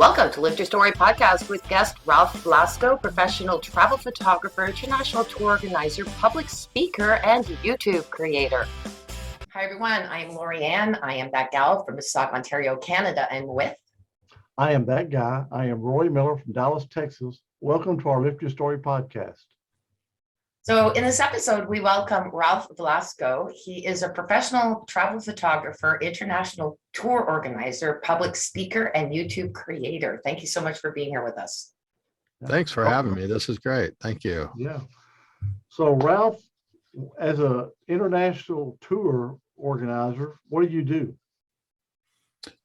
Welcome to Lift Your Story podcast with guest Ralph Velasco, professional travel photographer, international tour organizer, public speaker, and YouTube creator. Hi, everyone. I am Lori Ann. I am that gal from Mississauga, Ontario, Canada, and with... I am that guy. I am Roy Miller from Dallas, Texas. Welcome to our Lift Your Story podcast. So in this episode, we welcome Ralph Velasco. He is a professional travel photographer, international tour organizer, public speaker, and YouTube creator. Thank you so much for being here with us. Thanks for having me. This is great. Thank you. Yeah. So Ralph, as an international tour organizer, what do you do?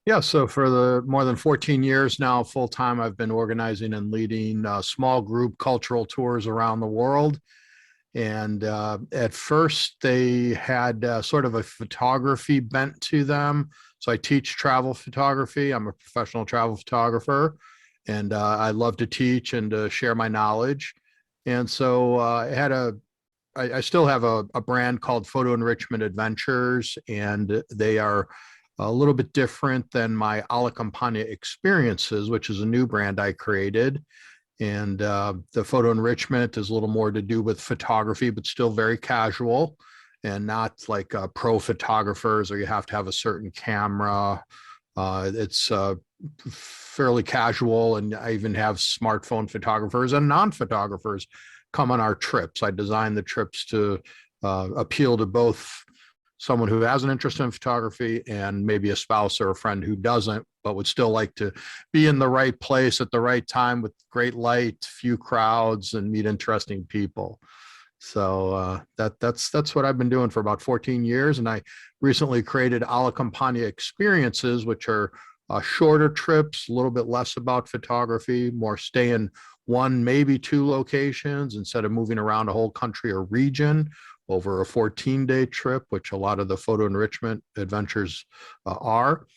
Yeah, so for the more than 14 years now, full time, I've been organizing and leading small group cultural tours around the world. And at first they had sort of a photography bent to them. So I teach travel photography. I'm a professional travel photographer, and I love to teach and to share my knowledge. And so I still have a brand called Photo Enrichment Adventures, and they are a little bit different than my Alla Campagna Experiences, which is a new brand I created. And the photo enrichment is a little more to do with photography, but still very casual and not like pro photographers, or you have to have a certain camera. It's fairly casual, and I even have smartphone photographers and non-photographers come on our trips. I designed the trips to appeal to both someone who has an interest in photography and maybe a spouse or a friend who doesn't, but would still like to be in the right place at the right time with great light, few crowds, and meet interesting people. So that's what I've been doing for about 14 years. And I recently created Alla Campagna Experiences, which are shorter trips, a little bit less about photography, more stay in one, maybe two locations instead of moving around a whole country or region over a 14-day trip, which a lot of the photo enrichment adventures are.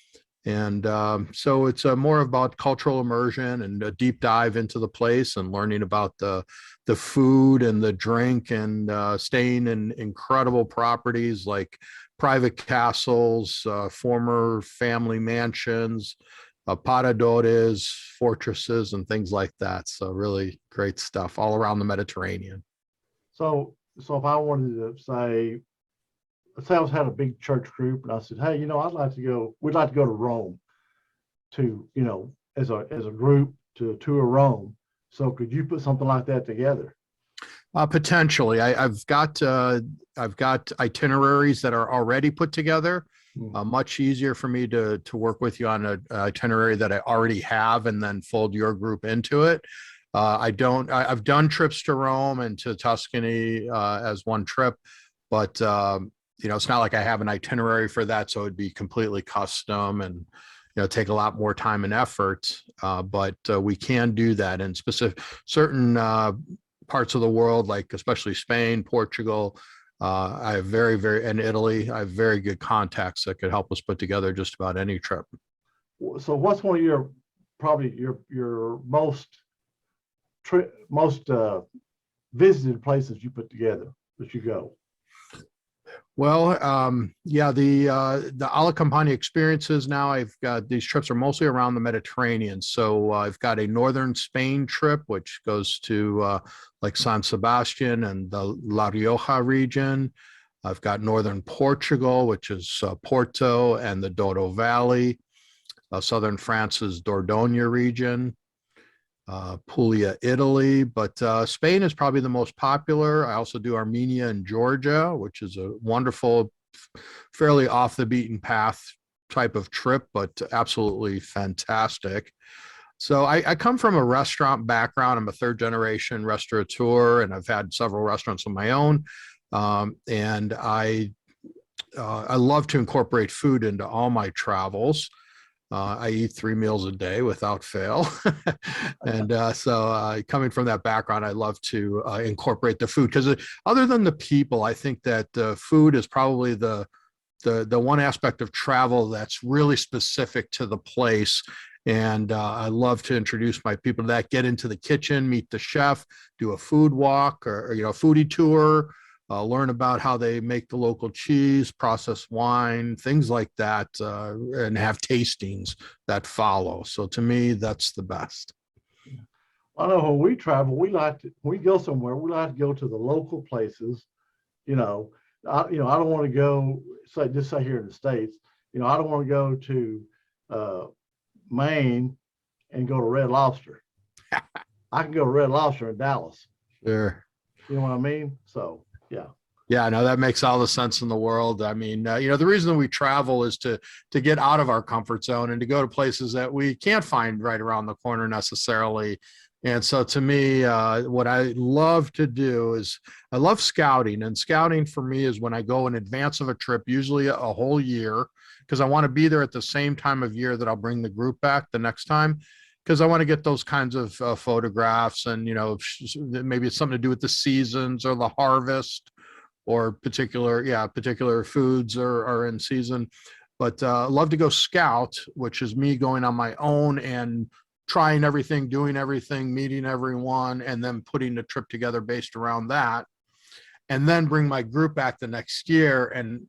And so it's more about cultural immersion and a deep dive into the place and learning about the food and the drink, and staying in incredible properties like private castles, former family mansions, paradores, fortresses, and things like that. So really great stuff all around the Mediterranean. So if I wanted to say, let's say I had a big church group and I said, hey, we'd like to go to Rome to, as a group to tour Rome. So could you put something like that together? Potentially. I've got itineraries that are already put together. Much easier for me to work with you on an itinerary that I already have and then fold your group into it. I've done trips to Rome and to Tuscany as one trip, but it's not like I have an itinerary for that, so it'd be completely custom and take a lot more time and effort. But we can do that in certain parts of the world, like especially Spain, Portugal. I have and Italy. I have very good contacts that could help us put together just about any trip. So what's one of your most visited places you put together that you go? Well, the Alla Campagna Experiences, now I've got, these trips are mostly around the Mediterranean. So I've got a northern Spain trip, which goes to like San Sebastian and the La Rioja region. I've got northern Portugal, which is Porto and the Douro Valley. Southern France's Dordogne region. Puglia, Italy, but Spain is probably the most popular. I also do Armenia and Georgia, which is a wonderful, fairly off the beaten path type of trip, but absolutely fantastic. So I come from a restaurant background. I'm a third generation restaurateur, and I've had several restaurants of my own. And I love to incorporate food into all my travels. I eat 3 meals a day without fail. And so coming from that background, I love to incorporate the food, because other than the people, I think that food is probably the one aspect of travel that's really specific to the place. And I love to introduce my people to that, get into the kitchen, meet the chef, do a food walk or foodie tour, learn about how they make the local cheese, processed wine, things like that, and have tastings that follow. So to me, that's the best. I know when we travel, when we go somewhere, we like to go to the local places. You know, I don't want to go say here in the States. I don't want to go to Maine and go to Red Lobster. I can go to Red Lobster in Dallas. Sure. You know what I mean? So yeah. Yeah, no, that makes all the sense in the world. I mean, the reason that we travel is to get out of our comfort zone and to go to places that we can't find right around the corner necessarily. And so to me, what I love to do is I love scouting, and scouting for me is when I go in advance of a trip, usually a whole year, because I want to be there at the same time of year that I'll bring the group back the next time. Because I want to get those kinds of photographs, and maybe it's something to do with the seasons or the harvest, or particular foods are in season. But love to go scout, which is me going on my own and trying everything, doing everything, meeting everyone, and then putting the trip together based around that. And then bring my group back the next year and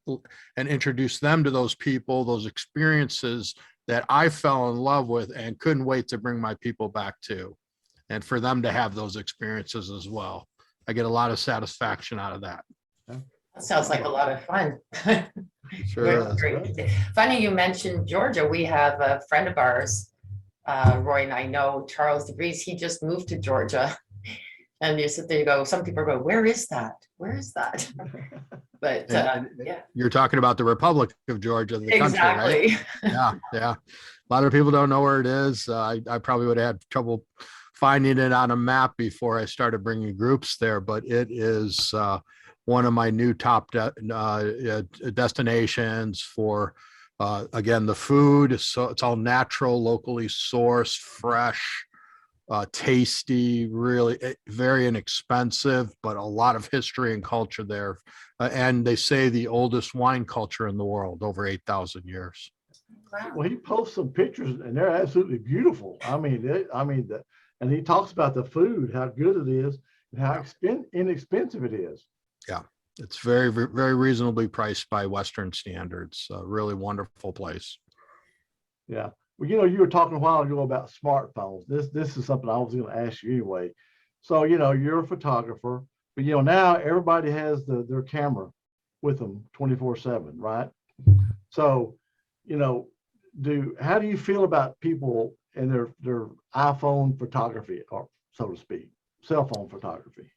introduce them to those people, those experiences that I fell in love with and couldn't wait to bring my people back to, and for them to have those experiences as well. I get a lot of satisfaction out of that. That sounds like a lot of fun. Sure is. Great. Funny you mentioned Georgia. We have a friend of ours, Roy and I know, Charles DeVries. He just moved to Georgia. And you sit there, you go, some people go, where is that? Where is that? But yeah. You're talking about the Republic of Georgia, the Exactly. country, right? Yeah. A lot of people don't know where it is. I probably would have had trouble finding it on a map before I started bringing groups there, but it is one of my new top destinations for, again, the food. So it's all natural, locally sourced, fresh, tasty, really very inexpensive, but a lot of history and culture there. And they say the oldest wine culture in the world, over 8,000 years. Wow. Well, he posts some pictures and they're absolutely beautiful. And he talks about the food, how good it is, and how inexpensive it is. Yeah, it's very, very reasonably priced by Western standards. A really wonderful place. Yeah. Well, you were talking a while ago about smartphones. This is something I was going to ask you anyway. So, you're a photographer, but now everybody has their camera with them 24/7, right? So, how do you feel about people and their iPhone photography, or so to speak, cell phone photography?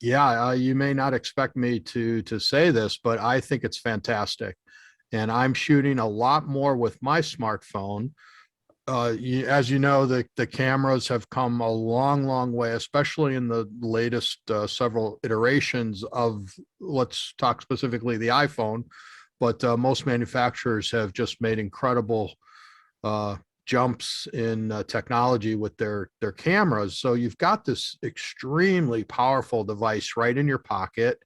Yeah, you may not expect me to say this, but I think it's fantastic. And I'm shooting a lot more with my smartphone. As you know, the cameras have come a long way, especially in the latest several iterations of, let's talk specifically the iPhone, but most manufacturers have just made incredible jumps in technology with their cameras. So you've got this extremely powerful device right in your pocket.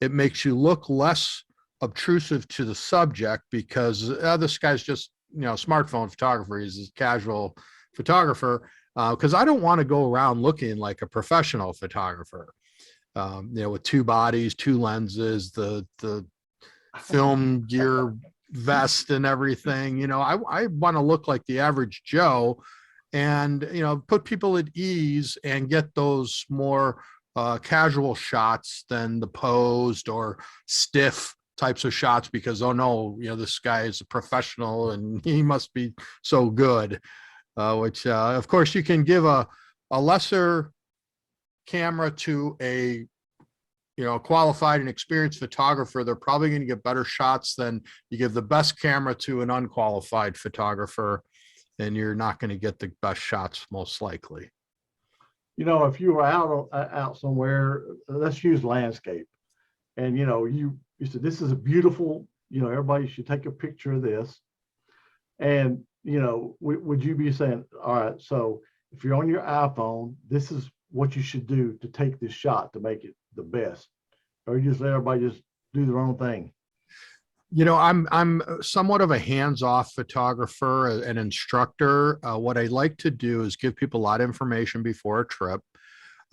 It makes you look less obtrusive to the subject because this guy's just smartphone photographer. He's a casual photographer, because I don't want to go around looking like a professional photographer, with two bodies, two lenses, the film gear, vest and everything. I want to look like the average Joe, and put people at ease and get those more casual shots than the posed or stiff types of shots, because this guy is a professional and he must be so good, which of course you can give a lesser camera to a qualified and experienced photographer. They're probably going to get better shots than you give the best camera to an unqualified photographer, and you're not going to get the best shots most likely. If you were out somewhere, let's use landscape, and you said this is a beautiful, everybody should take a picture of this, and would you be saying, all right, so if you're on your iPhone, this is what you should do to take this shot to make it the best, or you just let everybody just do their own thing? I'm somewhat of a hands-off photographer, an instructor. What I like to do is give people a lot of information before a trip.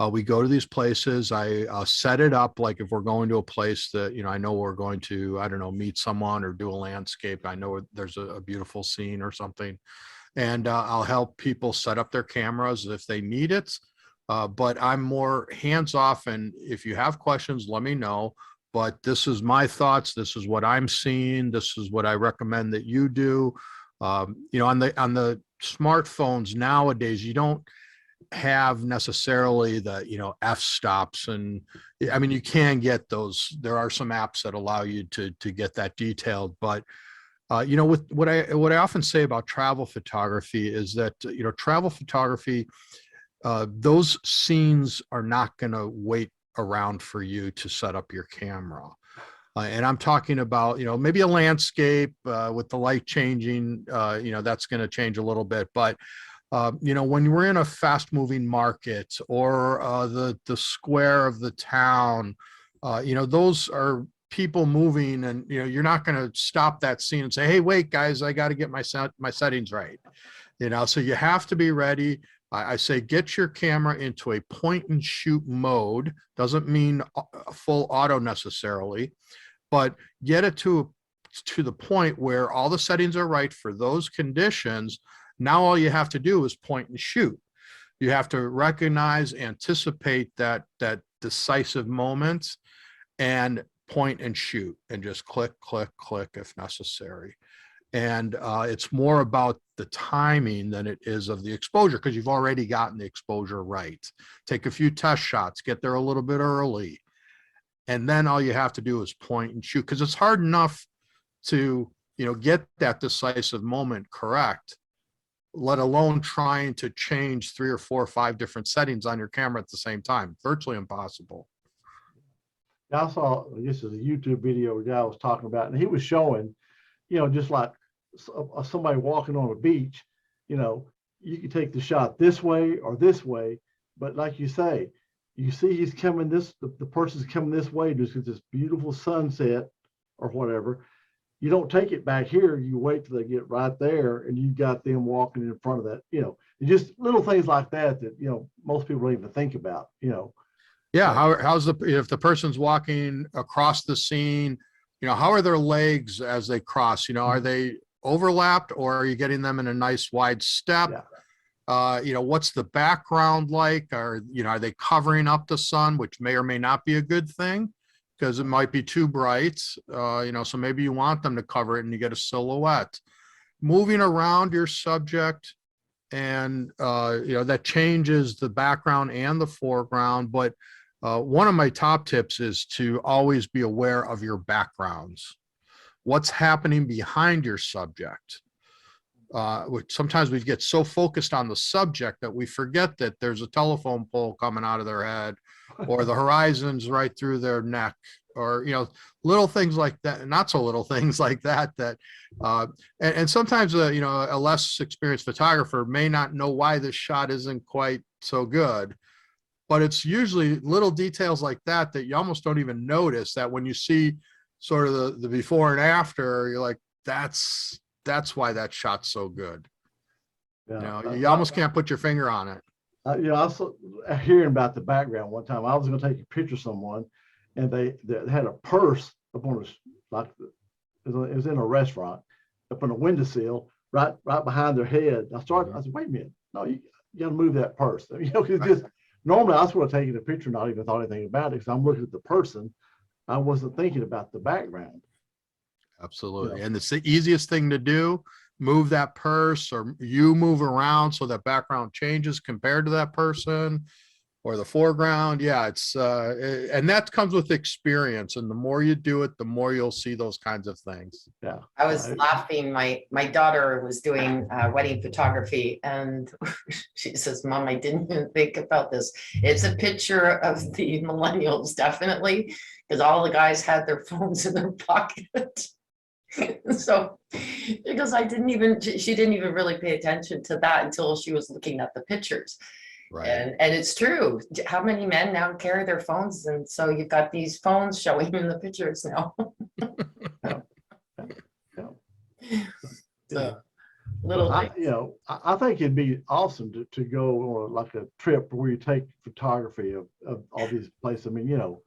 We go to these places. I set it up like if we're going to a place that, I know we're going to, I don't know, meet someone or do a landscape. I know there's a beautiful scene or something. And I'll help people set up their cameras if they need it. But I'm more hands off. And if you have questions, let me know. But this is my thoughts. This is what I'm seeing. This is what I recommend that you do. On the smartphones nowadays, you don't have necessarily the f-stops, and I mean, you can get those. There are some apps that allow you to get that detailed, but with what I often say about travel photography is that travel photography, those scenes are not going to wait around for you to set up your camera. And I'm talking about, maybe a landscape with the light changing, that's going to change a little bit. But, when we're in a fast moving market or the square of the town, those are people moving, and, you're not going to stop that scene and say, hey, wait, guys, I got to get my settings right. So you have to be ready. I say get your camera into a point and shoot mode. Doesn't mean a full auto necessarily, but get it to the point where all the settings are right for those conditions. Now all you have to do is point and shoot. You have to recognize, anticipate that decisive moment and point and shoot, and just click, click, click if necessary. And it's more about the timing than it is of the exposure, because you've already gotten the exposure right. Take a few test shots, get there a little bit early, and then all you have to do is point and shoot, because it's hard enough to get that decisive moment correct, let alone trying to change 3 or 4 or 5 different settings on your camera at the same time. Virtually impossible. I saw, this is a YouTube video a guy was talking about, and he was showing, just like somebody walking on a beach, you can take the shot this way or this way, but like you say, you see he's coming the person's coming this way, just get this beautiful sunset or whatever. You don't take it back here. You wait till they get right there, and you got them walking in front of that. Just little things like that most people don't even think about. Yeah. How's if the person's walking across the scene, how are their legs as they cross? Are they overlapped, or are you getting them in a nice wide step? Yeah. What's the background like? Are they covering up the sun, which may or may not be a good thing, because it might be too bright. So maybe you want them to cover it and you get a silhouette. Moving around your subject, and that changes the background and the foreground. But one of my top tips is to always be aware of your backgrounds. What's happening behind your subject? Which sometimes we get so focused on the subject that we forget that there's a telephone pole coming out of their head, or the horizon's right through their neck, or little things like that, not so little things like that. And sometimes a less experienced photographer may not know why this shot isn't quite so good. But it's usually little details like that you almost don't even notice, that when you see sort of the before and after, you're like, that's why that shot's so good. Yeah. You almost can't put your finger on it. I was hearing about the background one time. I was going to take a picture of someone, and they had a purse up on it was in a restaurant, up on a windowsill, right behind their head. I said, wait a minute, no, you got to move that purse. Just normally I was going to take a picture, not even thought anything about it, because I'm looking at the person. I wasn't thinking about the background. Absolutely. And it's the easiest thing to do. Move that purse, or you move around so that background changes compared to that person or the foreground. Yeah, it's and that comes with experience. And the more you do it, the more you'll see those kinds of things. Yeah. I was laughing. My daughter was doing wedding photography, and she says, "Mom, I didn't even think about this. It's a picture of the Millennials, definitely, because all the guys had their phones in their pocket." So, because she didn't even really pay attention to that until she was looking at the pictures. Right. And it's true. How many men now carry their phones? And so you've got these phones showing in the pictures now. Yeah. So, Little I, things. you know, I think it'd be awesome to go on like a trip where you take photography of all these places. I mean, you know,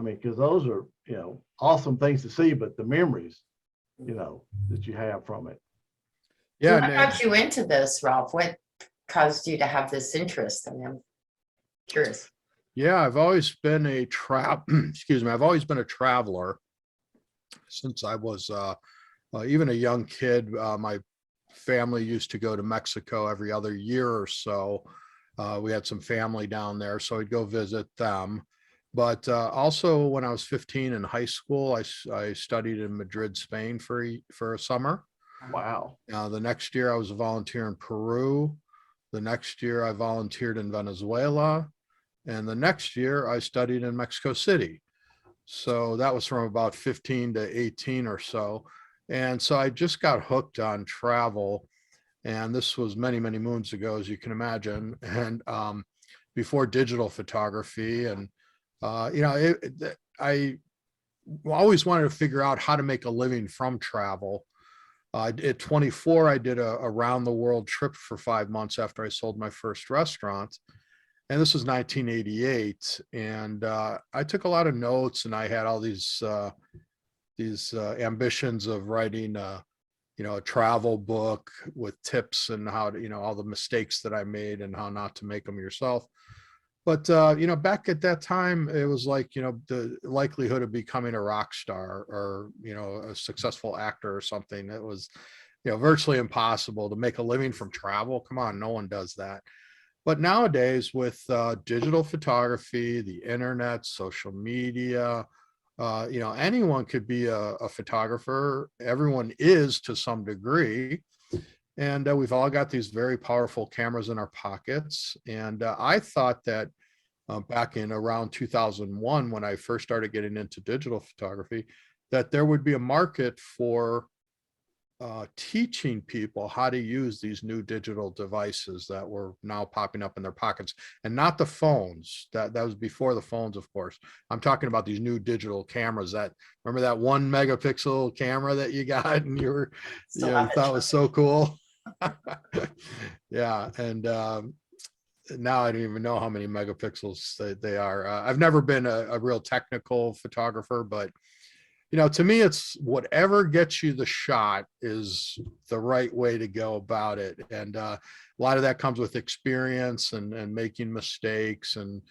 because those are, you know, awesome things to see, but the memories, you know, that you have from it. So Yeah, what got you into this, Ralph? What caused you to have this interest? I mean, I'm curious. yeah, I've always been a excuse me, I've always been a traveler since I was even a young kid. My family used to go to Mexico every other year or so. We had some family down there, so I'd go visit them. But also when I was 15 in high school, I studied in Madrid, Spain for a summer. Wow. The next year I was a volunteer in Peru. The next year I volunteered in Venezuela. And the next year I studied in Mexico City. So that was from about 15 to 18 or so. And so I just got hooked on travel. And this was many, many moons ago, as you can imagine. And before digital photography. And, I always wanted to figure out how to make a living from travel. At 24, I did a around the world trip for 5 months after I sold my first restaurant. And this was 1988. And I took a lot of notes, and I had all these ambitions of writing a travel book with tips and how to, all the mistakes that I made and how not to make them yourself. But back at that time, it was like, the likelihood of becoming a rock star or, a successful actor or something. It was, virtually impossible to make a living from travel. Come on, no one does that. But nowadays, with digital photography, the internet, social media, anyone could be a photographer. Everyone is to some degree. And we've all got these very powerful cameras in our pockets. And I thought that back in around 2001, when I first started getting into digital photography, that there would be a market for teaching people how to use these new digital devices that were now popping up in their pockets, and not the phones. That was before the phones, of course. I'm talking about these new digital cameras. Remember that 1 megapixel camera that you got and you thought was so cool. Yeah. And now I don't even know how many megapixels they are. I've never been a real technical photographer, but to me, it's whatever gets you the shot is the right way to go about it. And a lot of that comes with experience and making mistakes and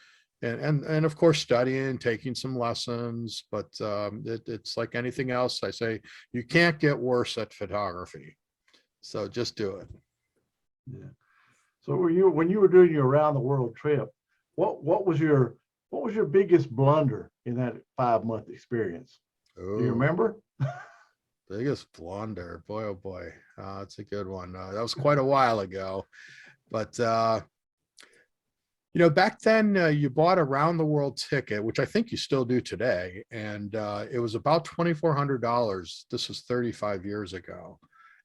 of course studying, taking some lessons. But it's like anything else. I say you can't get worse at photography, so just do it. Yeah. So when you were doing your around the world trip, what was your biggest blunder in that 5 month experience? Do you remember? Biggest blunder, boy, oh boy. That's a good one. That was quite a while ago, but back then you bought a round the world ticket, which I think you still do today. And it was about $2,400. This was 35 years ago.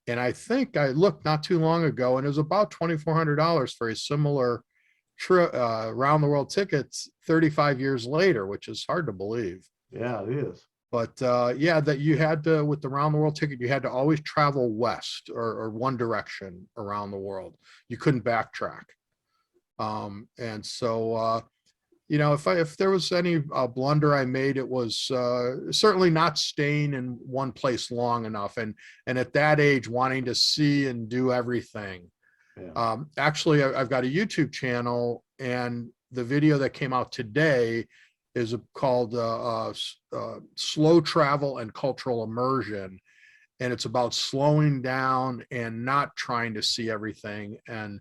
And I think I looked not too long ago, and it was about $2,400 for a similar trip, around the world tickets 35 years later, which is hard to believe. Yeah, it is. But yeah, that you had to, with the round the world ticket, you had to always travel west or one direction around the world. You couldn't backtrack. And so, if there was any blunder I made, it was certainly not staying in one place long enough. And at that age, wanting to see and do everything. Yeah. Actually, I've got a YouTube channel, and the video that came out today is called Slow Travel and Cultural Immersion. And it's about slowing down and not trying to see everything, and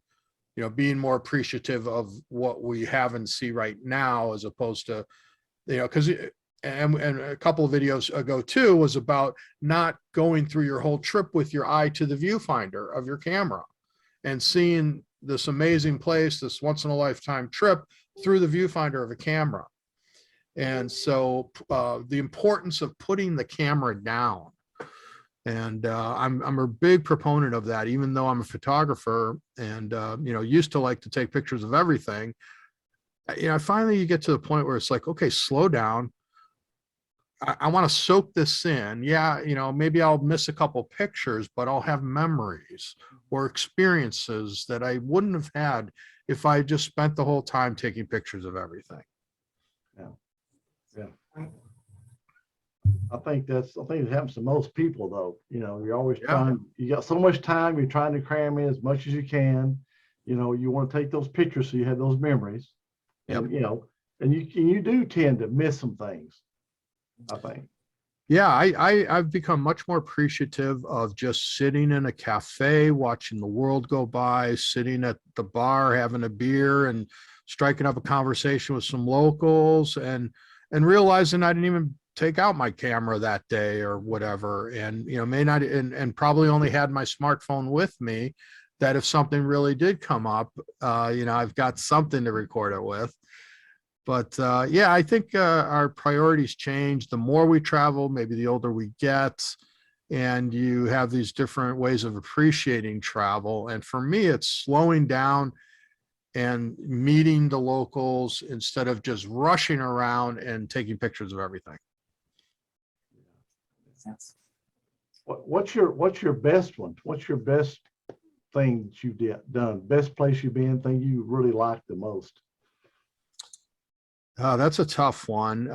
being more appreciative of what we have and see right now, as opposed to, because and a couple of videos ago too was about not going through your whole trip with your eye to the viewfinder of your camera and seeing this amazing place, this once in a lifetime trip through the viewfinder of a camera. And so the importance of putting the camera down. And I'm a big proponent of that, even though I'm a photographer and, used to like to take pictures of everything. Finally you get to the point where it's like, okay, slow down, I want to soak this in. Yeah, maybe I'll miss a couple pictures, but I'll have memories or experiences that I wouldn't have had if I just spent the whole time taking pictures of everything. Yeah. I think it happens to most people though. You're always trying, you got so much time, you're trying to cram in as much as you can. You want to take those pictures so you have those memories. Yep. And you do tend to miss some things, I think. Yeah, I've become much more appreciative of just sitting in a cafe, watching the world go by, sitting at the bar, having a beer and striking up a conversation with some locals and realizing I didn't even take out my camera that day or whatever. And, may not, and probably only had my smartphone with me, that if something really did come up, I've got something to record it with. But yeah, I think our priorities change. The more we travel, maybe the older we get, and you have these different ways of appreciating travel. And for me, it's slowing down and meeting the locals instead of just rushing around and taking pictures of everything. What's your best one? What's your best thing that you've done? Best place you've been, thing you really like the most? That's a tough one.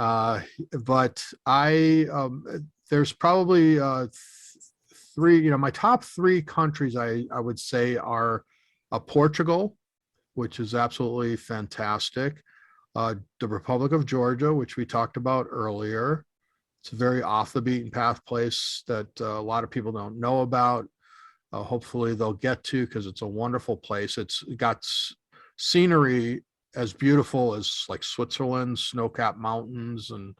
But there's probably three, my top three countries I would say are Portugal, which is absolutely fantastic. The Republic of Georgia, which we talked about earlier. It's a very off the beaten path place that a lot of people don't know about. Hopefully they'll get to, because it's a wonderful place. It's got scenery as beautiful as like Switzerland, snow-capped mountains, and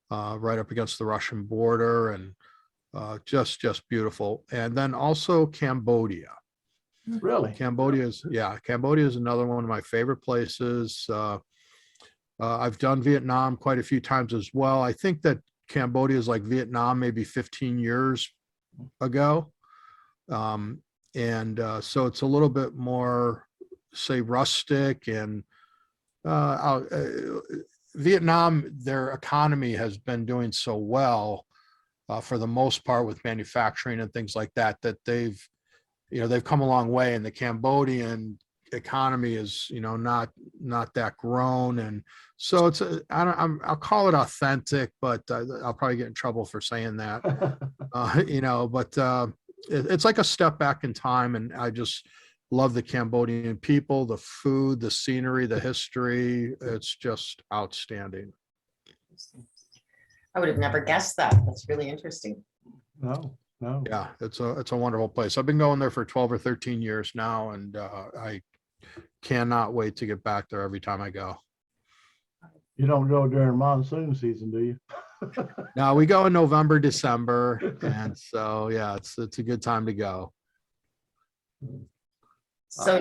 right up against the Russian border, and just beautiful. And then also Cambodia. Really? Cambodia is another one of my favorite places. I've done Vietnam quite a few times as well. I think that Cambodia is like Vietnam maybe 15 years ago. So it's a little bit more, say, rustic, and Vietnam, their economy has been doing so well for the most part with manufacturing and things like that, that they've come a long way, and the Cambodian economy is, not that grown. And so I'll call it authentic, but I'll probably get in trouble for saying that, but it's like a step back in time. And I just love the Cambodian people, the food, the scenery, the history. It's just outstanding. I would have never guessed that. That's really interesting. No. Yeah, it's a wonderful place. I've been going there for 12 or 13 years now, and I cannot wait to get back there every time I go. You don't go during monsoon season, do you? No, we go in November, December, and so yeah, it's a good time to go. So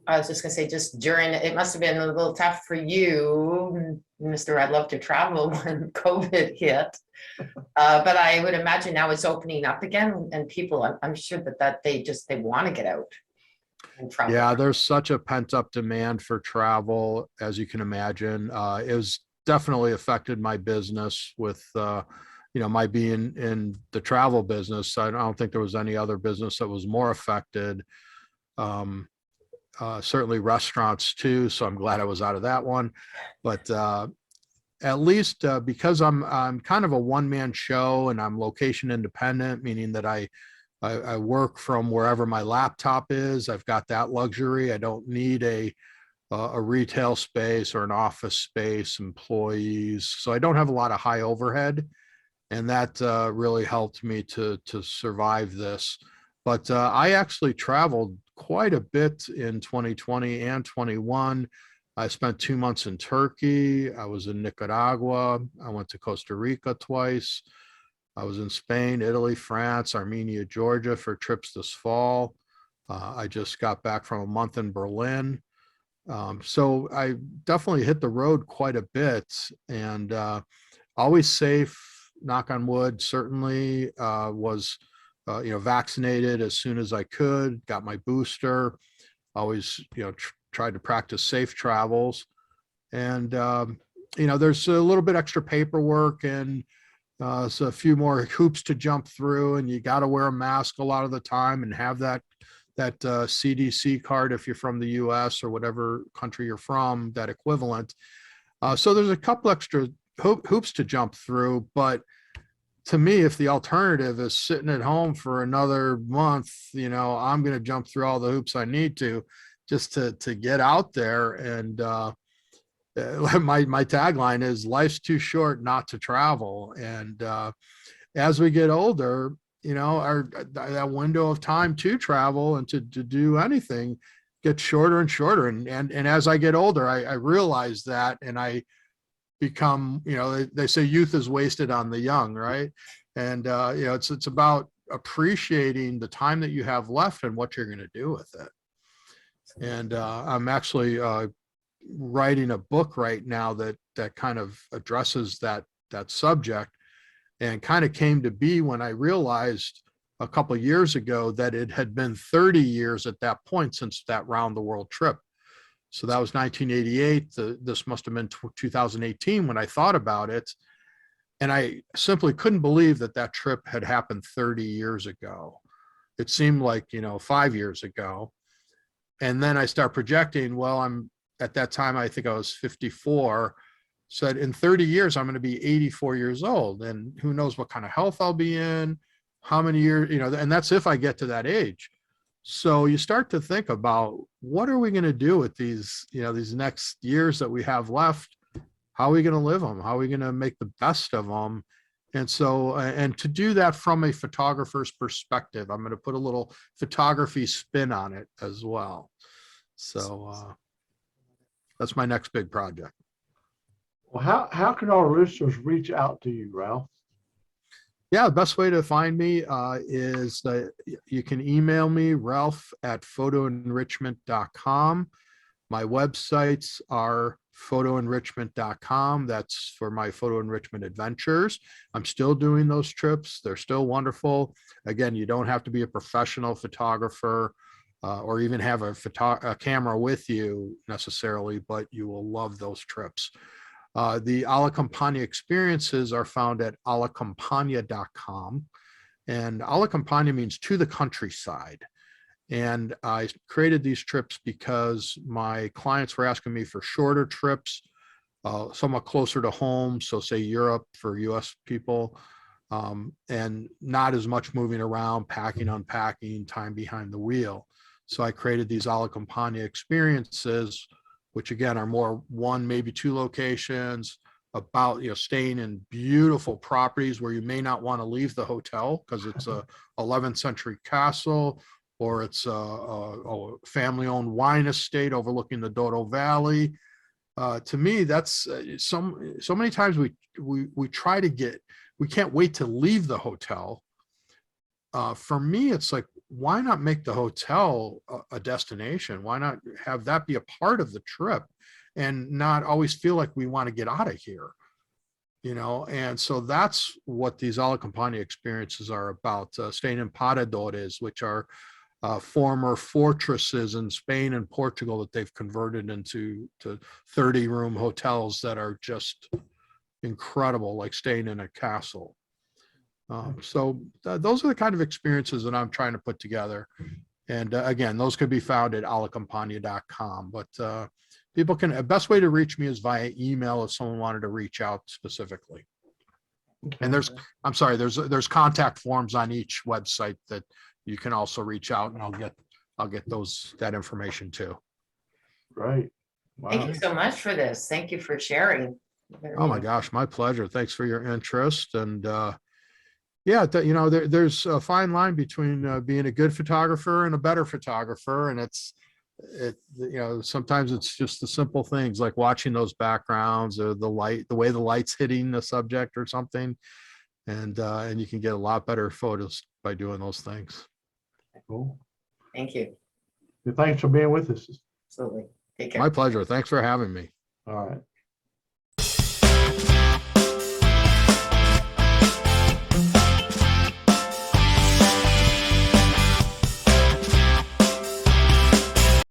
I was just gonna say, just during, it must have been a little tough for you, Mr. I'd love to travel, when COVID hit. But I would imagine now it's opening up again, and people, I'm sure that they want to get out and travel. Yeah, there's such a pent up demand for travel, as you can imagine. It was definitely affected my business with, my being in the travel business. I don't think there was any other business that was more affected. Certainly restaurants too. So I'm glad I was out of that one. But at least because I'm kind of a one-man show, and I'm location independent, meaning that I work from wherever my laptop is. I've got that luxury. I don't need a retail space or an office space, employees. So I don't have a lot of high overhead, and that really helped me to survive this. But I actually traveled quite a bit in 2020 and 21. I spent 2 months in Turkey. I was in Nicaragua. I went to Costa Rica twice. I was in Spain, Italy, France, Armenia, Georgia for trips this fall. I just got back from a month in Berlin. So I definitely hit the road quite a bit, and always safe, knock on wood, certainly was vaccinated as soon as I could, got my booster, always, tried to practice safe travels. And there's a little bit extra paperwork and so a few more hoops to jump through, and you got to wear a mask a lot of the time and have that CDC card if you're from the US or whatever country you're from, that equivalent. So there's a couple extra hoops to jump through, but to me, if the alternative is sitting at home for another month, I'm going to jump through all the hoops I need to just to get out there. And my tagline is life's too short not to travel. And as we get older, that window of time to travel and to do anything gets shorter and shorter. And as I get older, I realize that, and I become, they say youth is wasted on the young, right? And it's about appreciating the time that you have left and what you're going to do with it. And I'm actually writing a book right now that kind of addresses that subject, and kind of came to be when I realized a couple of years ago that it had been 30 years at that point since that round the world trip. So that was 1988. This must have been 2018 when I thought about it. And I simply couldn't believe that trip had happened 30 years ago. It seemed like, 5 years ago. And then I start projecting, well, at that time, I think I was 54, said in 30 years, I'm going to be 84 years old. And who knows what kind of health I'll be in, how many years, and that's if I get to that age. So you start to think about, what are we going to do with these next years that we have left? How are we going to live them? How are we going to make the best of them? And so, and to do that from a photographer's perspective, I'm going to put a little photography spin on it as well. So that's my next big project. Well, how can our listeners reach out to you, Ralph? Yeah, the best way to find me is you can email me, ralph@photoenrichment.com. My websites are photoenrichment.com. That's for my Photo Enrichment Adventures. I'm still doing those trips. They're still wonderful. Again, you don't have to be a professional photographer or even have a camera with you necessarily, but you will love those trips. The Alla Campagna Experiences are found at allacampagna.com. And Alla Campagna means to the countryside. And I created these trips because my clients were asking me for shorter trips, somewhat closer to home. So say Europe for US people, and not as much moving around, packing, unpacking, time behind the wheel. So I created these Alla Campagna Experiences, which again are more one, maybe two locations, about staying in beautiful properties where you may not want to leave the hotel because it's a 11th century castle, or it's a family-owned wine estate overlooking the Douro Valley. To me, that's so many times we try to we can't wait to leave the hotel. For me, it's like, why not make the hotel a destination? Why not have that be a part of the trip and not always feel like we want to get out of here? And so that's what these Alla Campagna Experiences are about. Staying in paradores, which are former fortresses in Spain and Portugal that they've converted into 30-room hotels that are just incredible, like staying in a castle. So those are the kind of experiences that I'm trying to put together. And again, those could be found at allacampagna.com. But people can, best way to reach me is via email if someone wanted to reach out specifically. And there's contact forms on each website that you can also reach out, and I'll get that information too. Great. Wow. Thank you so much for this. Thank you for sharing. Oh my gosh, my pleasure. Thanks for your interest. And yeah, there's a fine line between being a good photographer and a better photographer. And sometimes it's just the simple things like watching those backgrounds or the way the light's hitting the subject or something. And you can get a lot better photos by doing those things. Cool. Thank you. Thanks for being with us. Absolutely. Take care. My pleasure. Thanks for having me. All right.